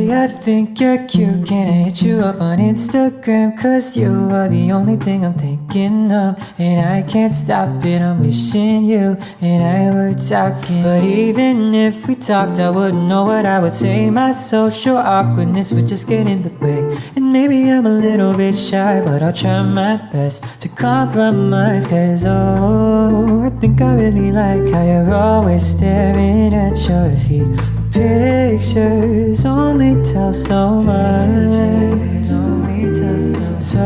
Baby, I think you're cute. Can I hit you up on Instagram? Cause you are the only thing I'm thinking of, and I can't stop it, I'm wishing you and I were talking. But even if we talked, I wouldn't know what I would say. My social awkwardness would just get in the way. And maybe I'm a little bit shy, but I'll try my best to compromise. Cause oh, I think I really like how you're always staring at your feet. Pictures only tell so much. So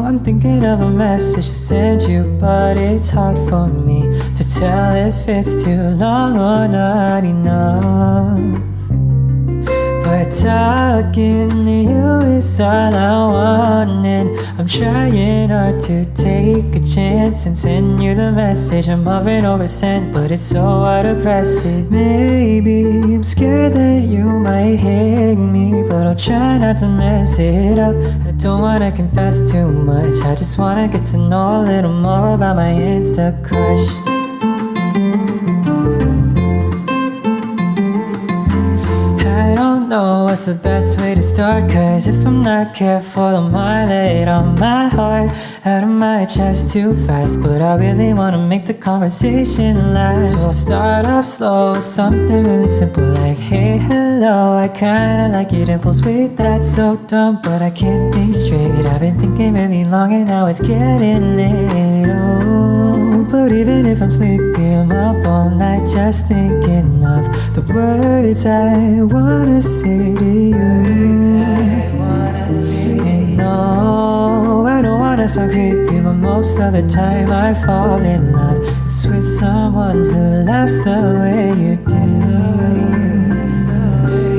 I'm thinking of a message to send you, but it's hard for me to tell if it's too long or not enough. But talking to you is all I want, and I'm trying hard to take a chance and send you the message I'm hovering over sent, but it's so hard to press it. Maybe I'm scared that you might hate me, but I'll try not to mess it up. I don't wanna confess too much, I just wanna get to know a little more about my Insta crush. I don't know what's the best way to start, cause if I'm not careful I might lay it on my heart, out of my chest too fast. But I really wanna make the conversation last, so I'll start off slow with something really simple like hey hello, I kinda like your dimples. Wait, that's so dumb, but I can't think straight. I've been thinking really long and now it's getting late. Oh, but even if I'm sleepy I'm up all night just thinking of the words I wanna say to you. And no, I don't wanna sound creepy, but most of the time I fall in love, it's with someone who laughs the way you do.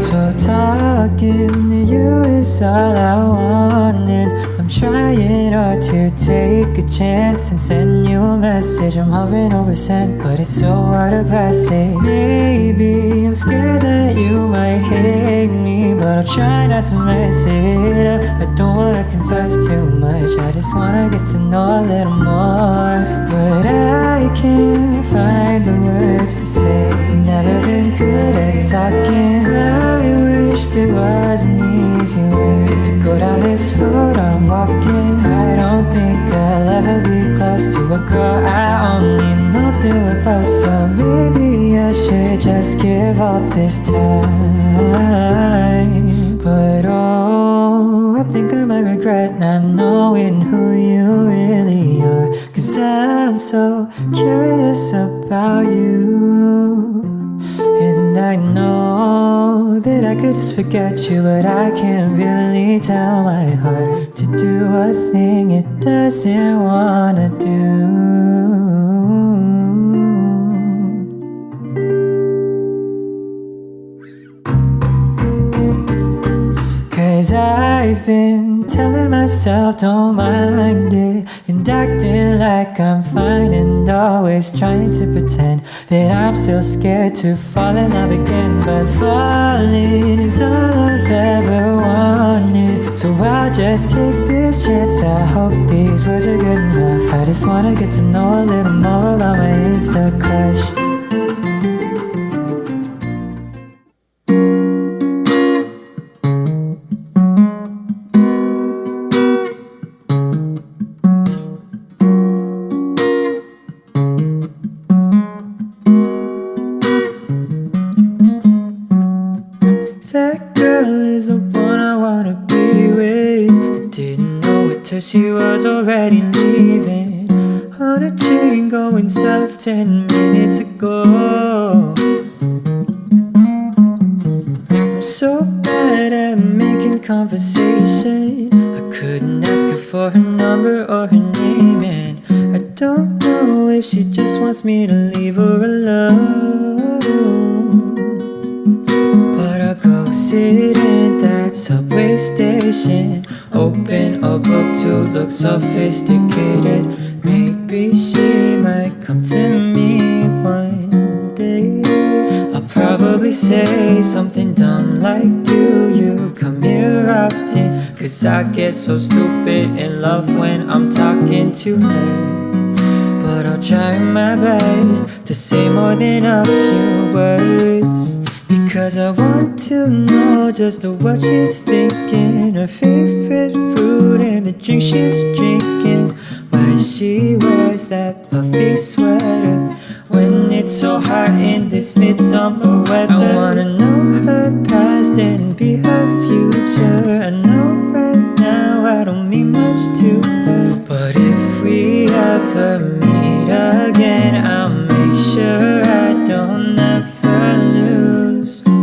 So talking to you is all I want, and I'm trying hard to take a chance and send you a message I'm hovering over sent, but it's so hard to press it. Maybe I'm scared that you might hate me, but I'll try not to mess it up. I don't wanna confess too much, I just wanna get to know a little more. But I can't find the words to say, never been good at talking. I wish there was an easy way to go down this road I'm walking. I don't think I'll ever be close to a girl I only know through a post. So maybe I should just give up this time. But oh, I think I might regret not knowing who you really are, cause I'm so curious about you. And I know that I could just forget you, but I can't really tell my heart to do a thing it doesn't wanna do. Cause I've been telling myself don't mind it, and acting like I'm fine, and always trying to pretend that I'm still scared to fall in love again. But falling is all I've ever wanted, so I'll just take this chance. I hope these words are good enough. I just wanna get to know a little more about my Insta crush. That girl is the one I wanna be with. I didn't know it till she was already leaving on a train going south 10 minutes ago. I'm so bad at making conversation, I couldn't ask her for her number or her name, and I don't know if she just wants me to leave her alone. But I'll go sit in that subway station, open a book to look sophisticated. Maybe she might come to me one day. I'll probably say something dumb like, do you come here often? Cause I get so stupid in love when I'm talking to her. But I'll try my best to say more than a few words, because 'cause I want to know just what she's thinking. Her favorite fruit and the drink she's drinking. Why she wears that puffy sweater when it's so hot in this midsummer weather. I wanna know her past and be her future. I know right now I don't mean much to her, but if we ever meet again, I'll make sure I don't ever lose her.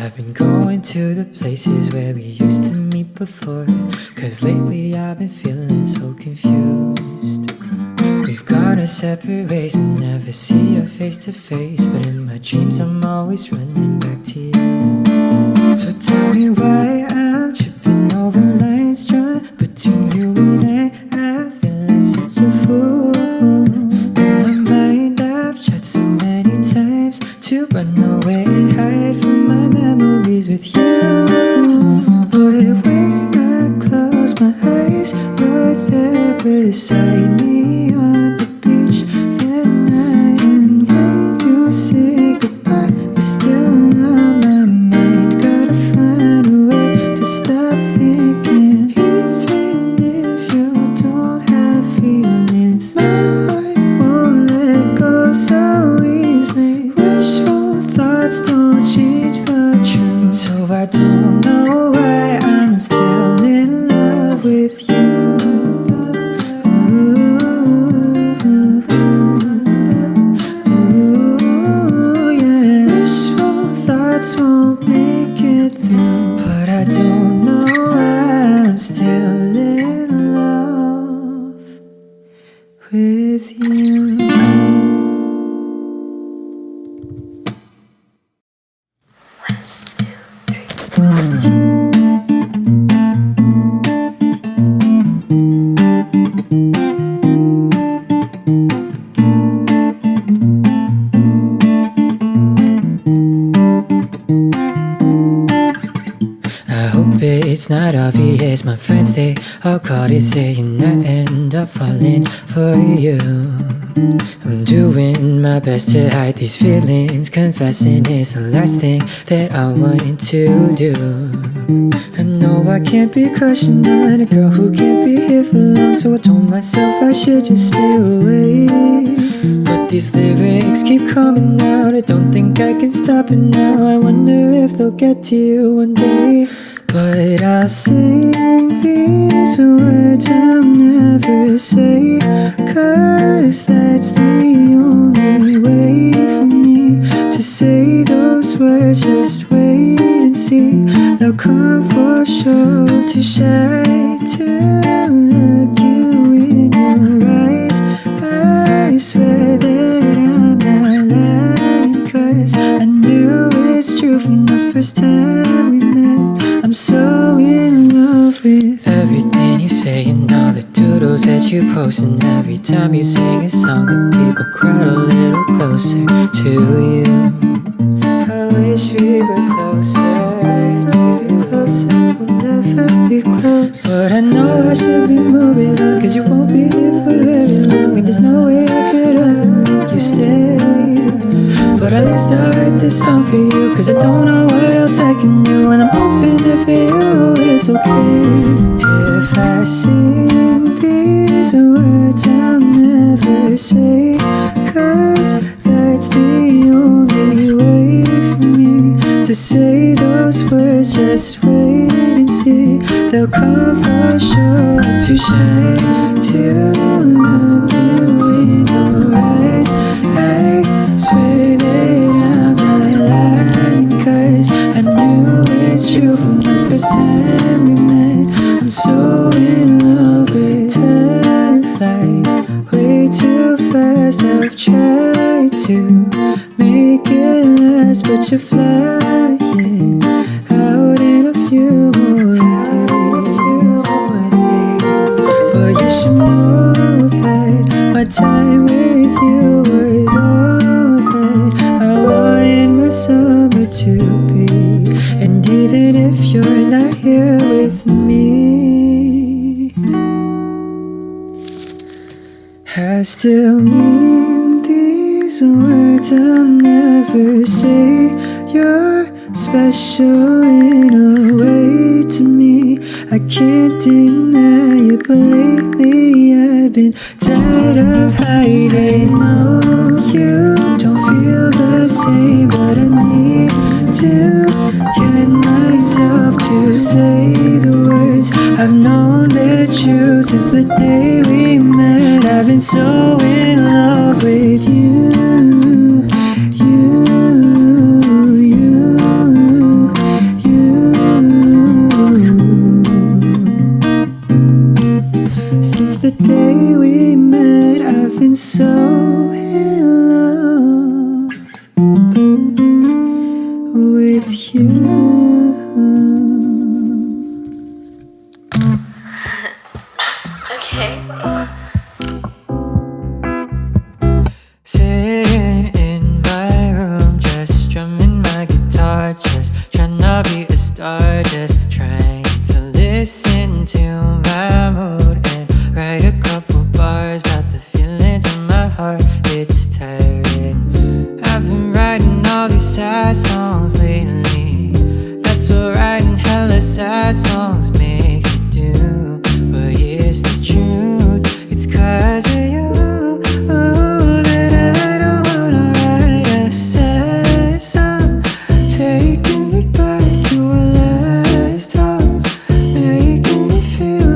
I've been going to the places where we used to meet before, 'cause lately I've been feeling so confused. We've gone our separate ways and never see her face to face, but in my dreams I'm always running back to you. So tell me why I'm tripping over lines drawn between you and I feel like such a fool. In my mind I've tried so many times to run away and hide from my memories with you, but when I close my eyes, you're there beside me on the beach that night. And when you say goodbye, you're still on my mind. Gotta find a way to stop thinking. Even if you don't have feelings, my heart won't let go so easily. Wishful thoughts don't change the truth, so I don't know why I'm still in love with you. Ooh, yeah. Wishful thoughts won't make it through, but I don't know why I'm still in love with you. I hope it's not obvious. My friends, they all caught it, saying I end up falling for you. I'm doing my best to hide these feelings, confessing it's the last thing that I want to do. I know I can't be crushing on a girl who can't be here for long, so I told myself I should just stay away. But these lyrics keep coming out, I don't think I can stop it now. I wonder if they'll get to you one day. But I'll sing these words I'll never say, 'cause that's the only way for me to say those words. Just wait and see, they'll come for sure. Too shy to look you in your eyes, I swear that I'm not lying, 'cause I knew it's true from the first time we met. I'm so in love with everything you say and all the doodles that you post, and every time you sing a song the people crowd a little closer to you. I wish we were closer, we'll never be close. But I know I should be moving on, 'cause you won't be here for very long, and there's no way I could ever make you stay. But at least I'll write this song for you, 'cause I don't know what else I can do, and I'm hoping that for you it's okay. If I sing these words I'll never say, 'cause that's the only way for me to say those words. Just wait and see, they'll come for sure. Too shy to look you in your eyes, I swear that I'm not lying, 'cause I knew it's true from the first time we met. I'm so in love with time flies way too fast. I've tried to make it last, but you're flying out in a few more days. time with you was all that I wanted my summer to be. And even if you're not here with me, I still mean these words. I'll never say you're special in a way to me. I can't deny it, but lately I've been tired of hiding. No, you don't feel the same, but I need to get myself to say the words. I've known the truth since the day we met. I've been so in love with you. Since the day we met, I've been so in love with you. Okay. Sitting in my room, just strumming my guitar, just trying to be a star, just trying to listen to my mood and write a couple bars about the feelings in my heart. It's tiring. I've been writing all these sad songs lately. That's what writing hella sad songs makes you do. But here's the truth, it's 'cause of you that I don't wanna write a sad song. Taking me back to our last talk, making me feel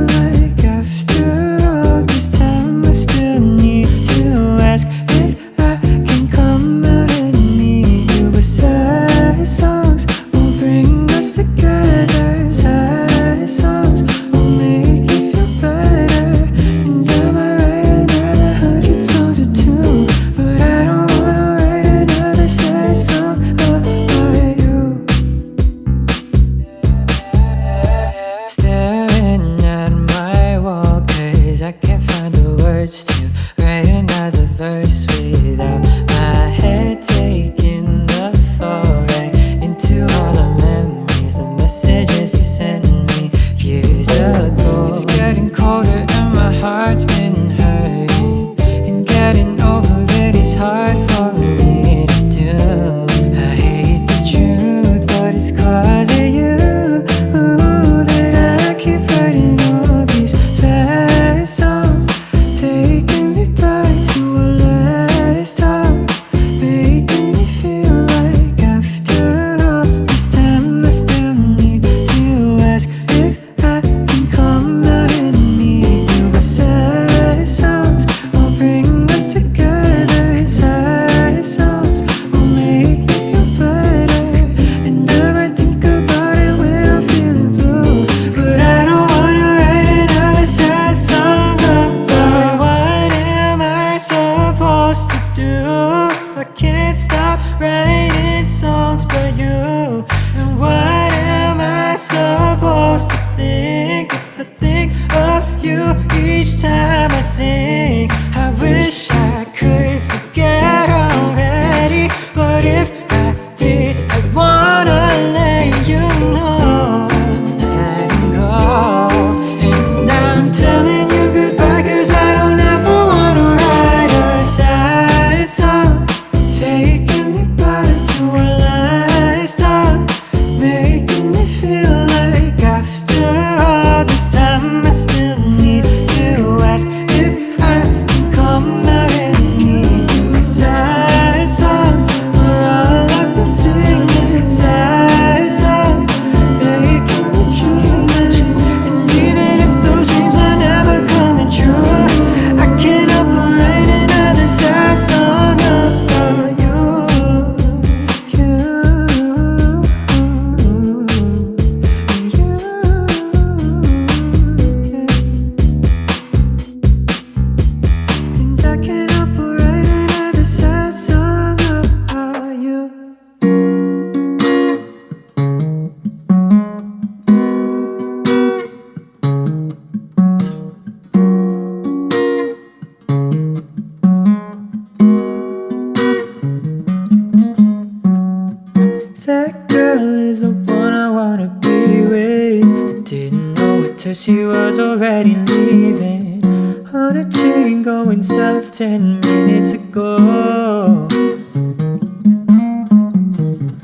that girl is the one I wanna be with. But didn't know it till she was already leaving. On a train going south 10 minutes ago.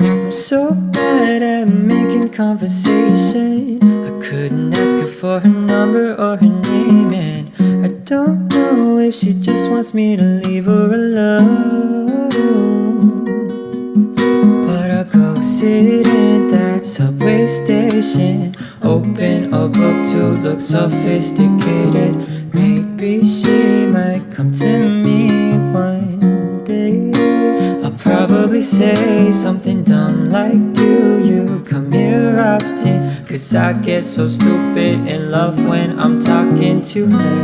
I'm so bad at making conversation. I couldn't ask her for her number or her name, and I don't know if she just wants me to leave her alone. But I'll go sit in that subway station, open a book to look sophisticated. Maybe she might come to me one day. I'll probably say something dumb like, do you come here often? Cause I get so stupid in love when I'm talking to her.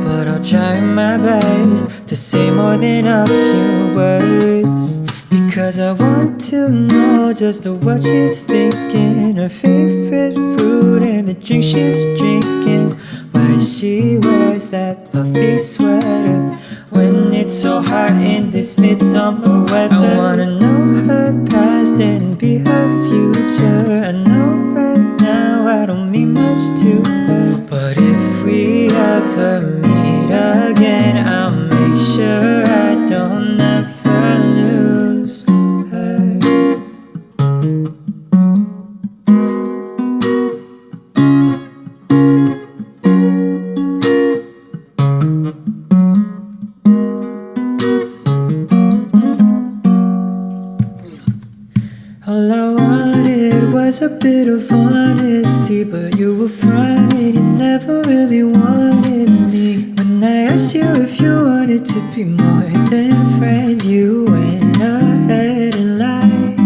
But I'll try my best to say more than a few words, because I want to know just what she's thinking, her favorite food and the drink she's drinking, why she wears that puffy sweater when it's so hot in this midsummer weather. I wanna know her past and be her future. I know right now I don't mean much to her, but if we ever meet again, I'll make sure I don't ever lose her. All I wanted was a bit of honesty, but you were fronting, you never really wanted me. When I asked you if you wanted to be more than friends, you went ahead and lied.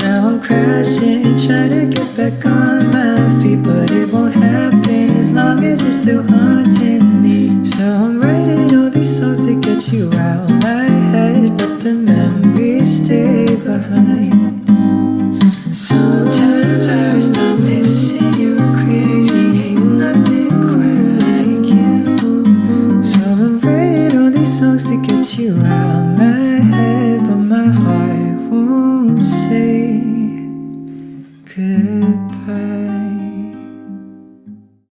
Now I'm crashing, trying to get back on my feet, but it won't happen as long as you're still haunting me. So I'm writing all these songs to get you out my head, but the memories stay behind. Sometimes I start missing you crazy, ain't nothing quite like you. So I'm writing all these songs to get you out